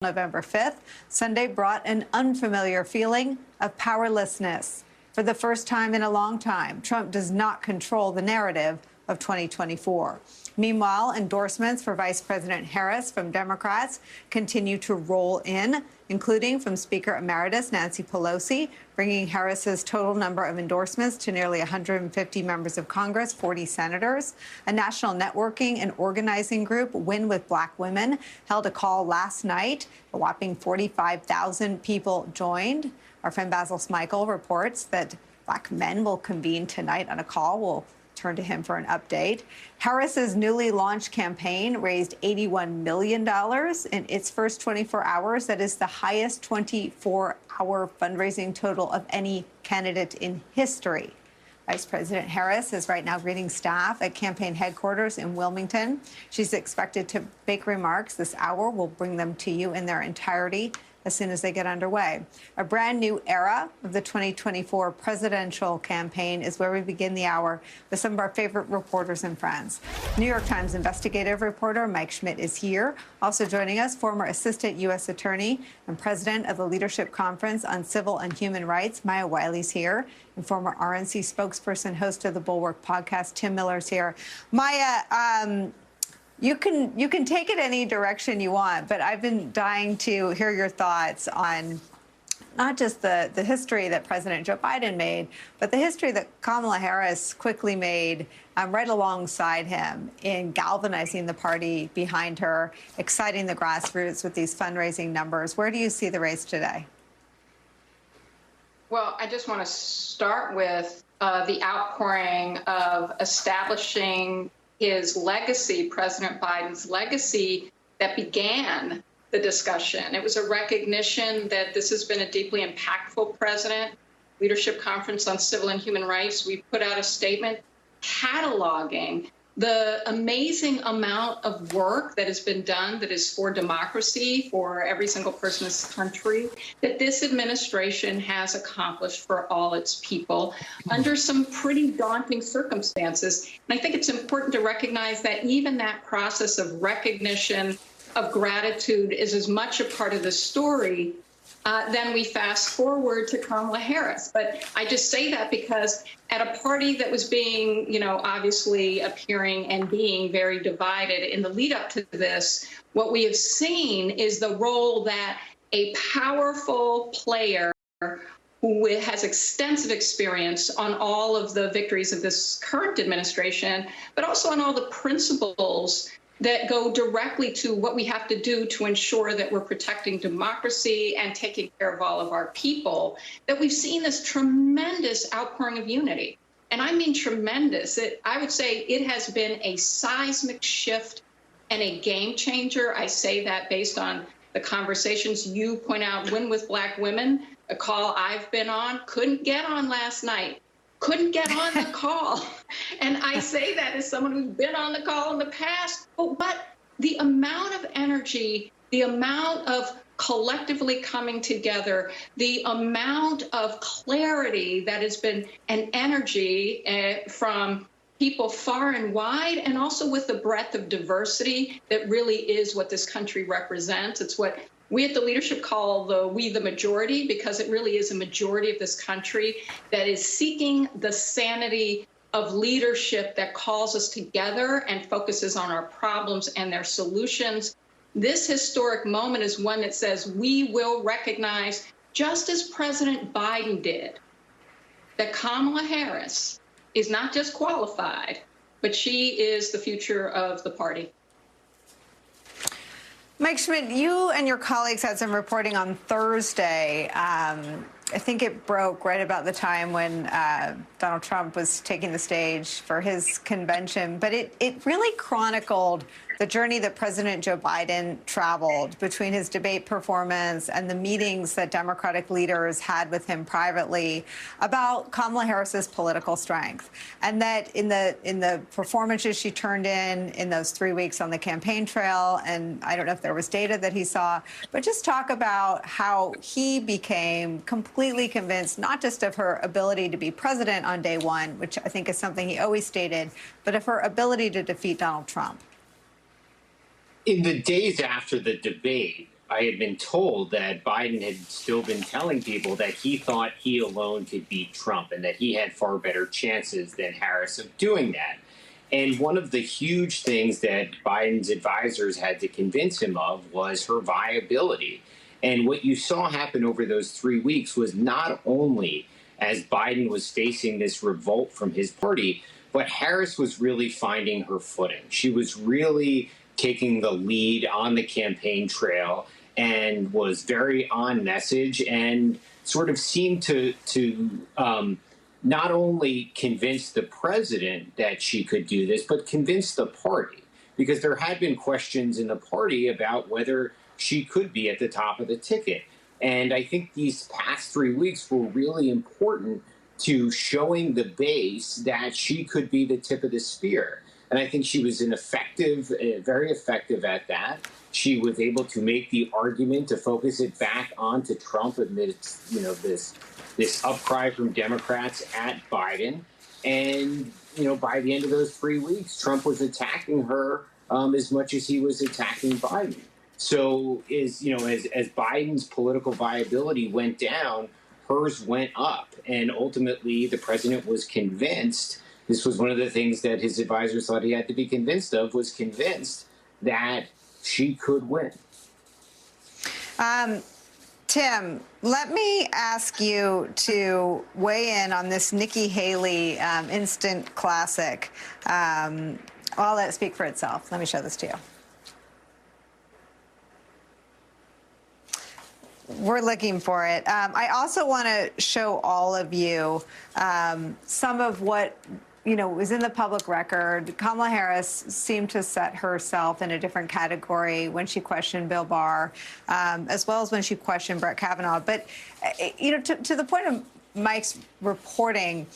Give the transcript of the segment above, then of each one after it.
November 5th, Sunday brought an unfamiliar feeling of powerlessness. For the first time in a long time, Trump does not control the narrative of 2024. Meanwhile, endorsements for Vice President Harris from Democrats continue to roll in, including from Speaker Emeritus Nancy Pelosi, bringing Harris's total number of endorsements to nearly 150 members of Congress, 40 senators. A national networking and organizing group, Win with Black Women, held a call last night. A whopping 45,000 people joined. Our friend Basil Smikle reports that Black men will convene tonight on a call. We'll turn to him for an update. Harris's newly launched campaign raised $81 million in its first 24 hours. That is the highest 24-hour fundraising total of any candidate in history. Vice President Harris is right now greeting staff at campaign headquarters in Wilmington. She's expected to make remarks this hour. We'll bring them to you in their entirety as soon as they get underway. A brand new era of the 2024 presidential campaign is where we begin the hour with some of our favorite reporters and friends. New York Times investigative reporter Mike Schmidt is here. Also joining us, former Assistant U.S. Attorney and President of the Leadership Conference on Civil and Human Rights, Maya Wiley's here, and former RNC spokesperson, host of the Bulwark podcast, Tim Miller's here. Maya, you can take it any direction you want, but I've been dying to hear your thoughts on not just the history that President Joe Biden made, but the history that Kamala Harris quickly made right alongside him in galvanizing the party behind her, exciting the grassroots with these fundraising numbers. Where do you see the race today? Well, I just want to start with the outpouring of establishing his legacy, President Biden's legacy, that began the discussion. It was a recognition that this has been a deeply impactful president. Leadership Conference on Civil and Human Rights, we put out a statement cataloging the amazing amount of work that has been done that is for democracy, for every single person in this country, that this administration has accomplished for all its people under some pretty daunting circumstances. And I think it's important to recognize that even that process of recognition, of gratitude, is as much a part of the story then we fast forward to Kamala Harris. But I just say that because at a party that was being, obviously appearing and being very divided in the lead up to this, what we have seen is the role that a powerful player who has extensive experience on all of the victories of this current administration, but also on all the principles that go directly to what we have to do to ensure that we're protecting democracy and taking care of all of our people, that we've seen this tremendous outpouring of unity. And I mean tremendous. I would say it has been a seismic shift and a game changer. I say that based on the conversations you point out. Win with Black Women, a call I've been on, couldn't get on last night. Couldn't get on the call. And I say that as someone who's been on the call in the past. But the amount of energy, the amount of collectively coming together, the amount of clarity that has been an energy from people far and wide, and also with the breadth of diversity that really is what this country represents. It's what we at the leadership call the majority, because it really is a majority of this country that is seeking the sanity of leadership that calls us together and focuses on our problems and their solutions. This historic moment is one that says we will recognize, just as President Biden did, that Kamala Harris is not just qualified, but she is the future of the party. Mike Schmidt, you and your colleagues had some reporting on Thursday. I think it broke right about the time when Donald Trump was taking the stage for his convention. But it really chronicled the journey that President Joe Biden traveled between his debate performance and the meetings that Democratic leaders had with him privately about Kamala Harris's political strength. And that in the performances she turned in those 3 weeks on the campaign trail, and I don't know if there was data that he saw, but just talk about how he became completely convinced, not just of her ability to be president on day one, which I think is something he always stated, but of her ability to defeat Donald Trump. In the days after the debate, I had been told that Biden had still been telling people that he thought he alone could beat Trump and that he had far better chances than Harris of doing that. And one of the huge things that Biden's advisors had to convince him of was her viability. And what you saw happen over those 3 weeks was not only as Biden was facing this revolt from his party, but Harris was really finding her footing. She was really taking the lead on the campaign trail and was very on message and sort of seemed to not only convince the president that she could do this, but convince the party, because there had been questions in the party about whether she could be at the top of the ticket. And I think these past 3 weeks were really important to showing the base that she could be the tip of the spear. And I think she was very effective at that. She was able to make the argument to focus it back onto Trump amidst, this upcry from Democrats at Biden. And, by the end of those 3 weeks, Trump was attacking her as much as he was attacking Biden. So as Biden's political viability went down, hers went up. And ultimately, the president was convinced. This was one of the things that his advisors thought he had to be convinced of, was convinced that she could win. Tim, let me ask you to weigh in on this Nikki Haley instant classic. I'll let it speak for itself. Let me show this to you. We're looking for it. I also want to show all of you some of what was in the public record. Kamala Harris seemed to set herself in a different category when she questioned Bill Barr, as well as when she questioned Brett Kavanaugh. But, to the point of Mike's reporting,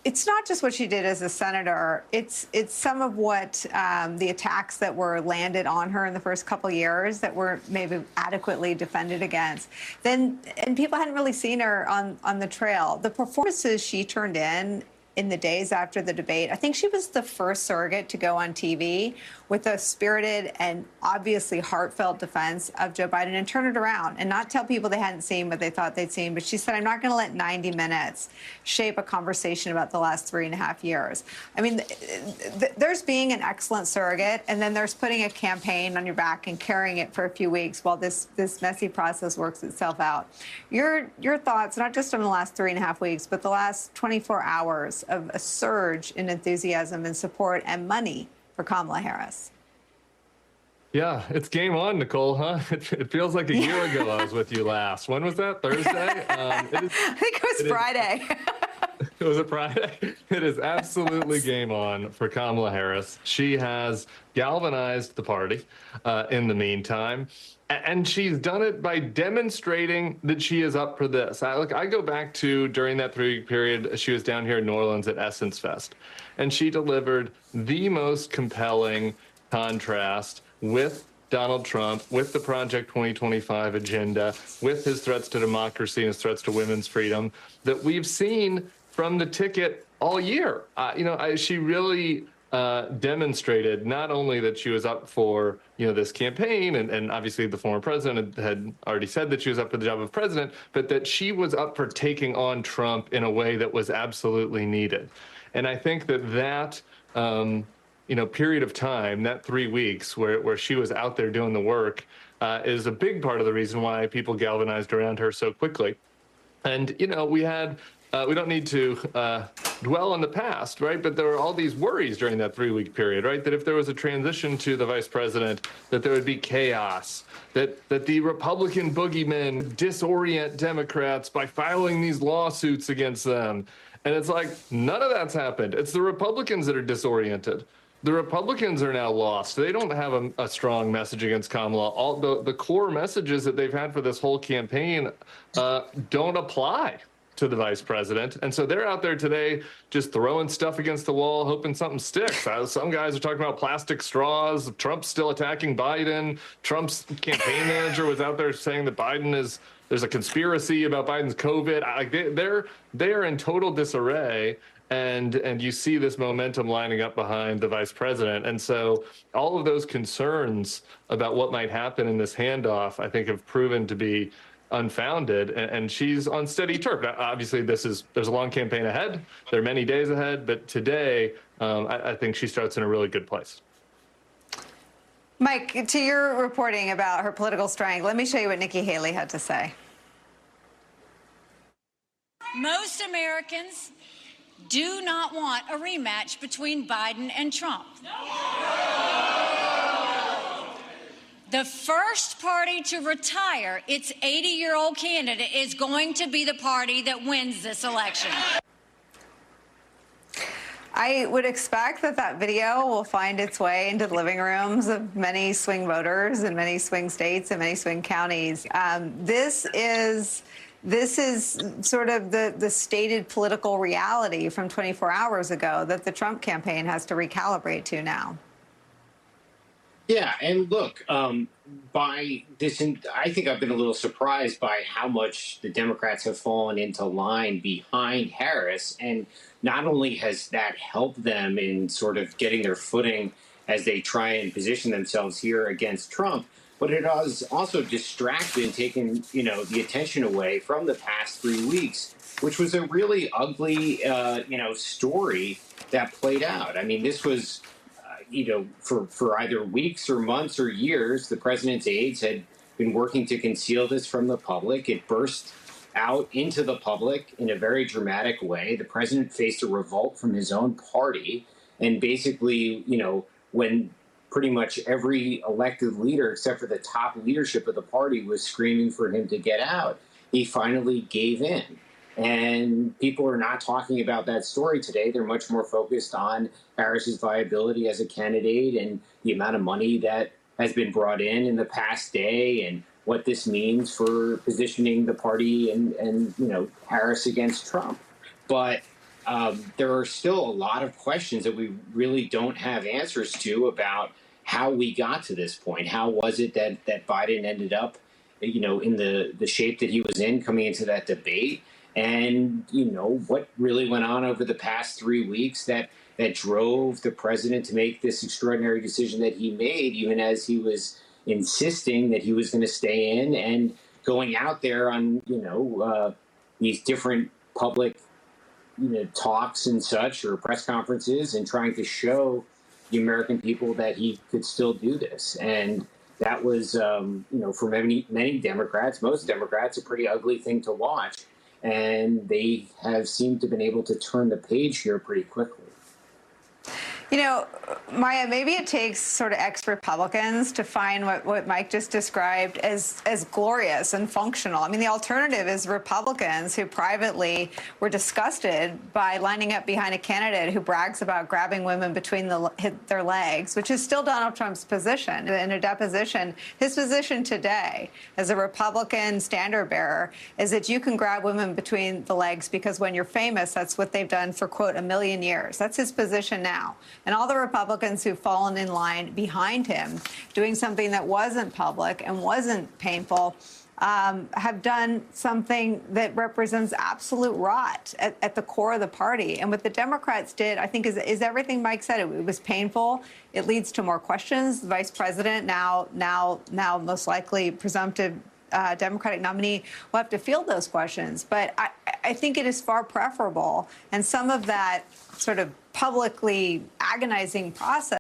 it's not just what she did as a senator. It's some of what the attacks that were landed on her in the first couple of years that were maybe adequately defended against. And people hadn't really seen her on the trail. The performances she turned in the days after the debate, I think she was the first surrogate to go on TV with a spirited and obviously heartfelt defense of Joe Biden and turn it around and not tell people they hadn't seen what they thought they'd seen. But she said, I'm not going to let 90 minutes shape a conversation about the last 3.5 years. I mean, there's being an excellent surrogate, and then there's putting a campaign on your back and carrying it for a few weeks while this messy process works itself out. Your thoughts, not just on the last 3.5 weeks, but the last 24 hours of a surge in enthusiasm and support and money for Kamala Harris. Yeah, it's game on, Nicolle, huh? It feels like a year ago I was with you last. When was that? Thursday? I think it was Friday. Was it Friday? It is absolutely game on for Kamala Harris. She has galvanized the party in the meantime. And she's done it by demonstrating that she is up for this. I go back to during that 3-week period, she was down here in New Orleans at Essence Fest, and she delivered the most compelling contrast with Donald Trump, with the Project 2025 agenda, with his threats to democracy and his threats to women's freedom that we've seen from the ticket all year. She really demonstrated not only that she was up for this campaign, and obviously the former president had already said that she was up for the job of president, but that she was up for taking on Trump in a way that was absolutely needed. And I think that period of time, that 3 weeks where she was out there doing the work, is a big part of the reason why people galvanized around her so quickly. And we don't need to dwell on the past, right? But there were all these worries during that 3-week period, right? That if there was a transition to the vice president, that there would be chaos, that the Republican boogeymen disorient Democrats by filing these lawsuits against them. And it's like, none of that's happened. It's the Republicans that are disoriented. The Republicans are now lost. They don't have a strong message against Kamala. All the core messages that they've had for this whole campaign don't apply to the vice president. And so they're out there today just throwing stuff against the wall, hoping something sticks. Some guys are talking about plastic straws. Trump's still attacking Biden. Trump's campaign manager was out there saying that there's a conspiracy about Biden's COVID. They are in total disarray. and you see this momentum lining up behind the vice president. And so all of those concerns about what might happen in this handoff, I think, have proven to be unfounded, and she's on steady turf. Now, obviously, there's a long campaign ahead. There are many days ahead, but today, I think she starts in a really good place. Mike, to your reporting about her political strength, let me show you what Nikki Haley had to say. Most Americans do not want a rematch between Biden and Trump. The first party to retire its 80-year-old candidate is going to be the party that wins this election. I would expect that video will find its way into the living rooms of many swing voters in many swing states and many swing counties. This is sort of the stated political reality from 24 hours ago that the Trump campaign has to recalibrate to now. Yeah, and look, by this, I think I've been a little surprised by how much the Democrats have fallen into line behind Harris. And not only has that helped them in sort of getting their footing as they try and position themselves here against Trump, but it has also distracted and taken, the attention away from the past 3 weeks, which was a really ugly, story that played out. I mean, this was, for either weeks or months or years, the president's aides had been working to conceal this from the public. It burst out into the public in a very dramatic way. The president faced a revolt from his own party. And basically, when pretty much every elected leader, except for the top leadership of the party, was screaming for him to get out, he finally gave in. And people are not talking about that story today. They're much more focused on Harris's viability as a candidate and the amount of money that has been brought in the past day and what this means for positioning the party and Harris against Trump. But there are still a lot of questions that we really don't have answers to about how we got to this point. How was it that Biden ended up, in the shape that he was in coming into that debate? And, what really went on over the past 3 weeks that drove the president to make this extraordinary decision that he made, even as he was insisting that he was going to stay in and going out there on, these different public, talks and such, or press conferences, and trying to show the American people that he could still do this. And that was, for many Democrats, most Democrats, a pretty ugly thing to watch. And they have seemed to have been able to turn the page here pretty quickly. Maya, maybe it takes sort of ex-Republicans to find what Mike just described as glorious and functional. I mean, the alternative is Republicans who privately were disgusted by lining up behind a candidate who brags about grabbing women between their legs, which is still Donald Trump's position. In a deposition, his position today as a Republican standard bearer is that you can grab women between the legs because when you're famous, that's what they've done for, quote, a million years. That's his position now. And all the Republicans who've fallen in line behind him, doing something that wasn't public and wasn't painful, have done something that represents absolute rot at the core of the party. And what the Democrats did, I think, is everything Mike said. It was painful. It leads to more questions. The vice president, now most likely presumptive Democratic nominee, will have to field those questions. But I think it is far preferable. And some of that sort of publicly agonizing process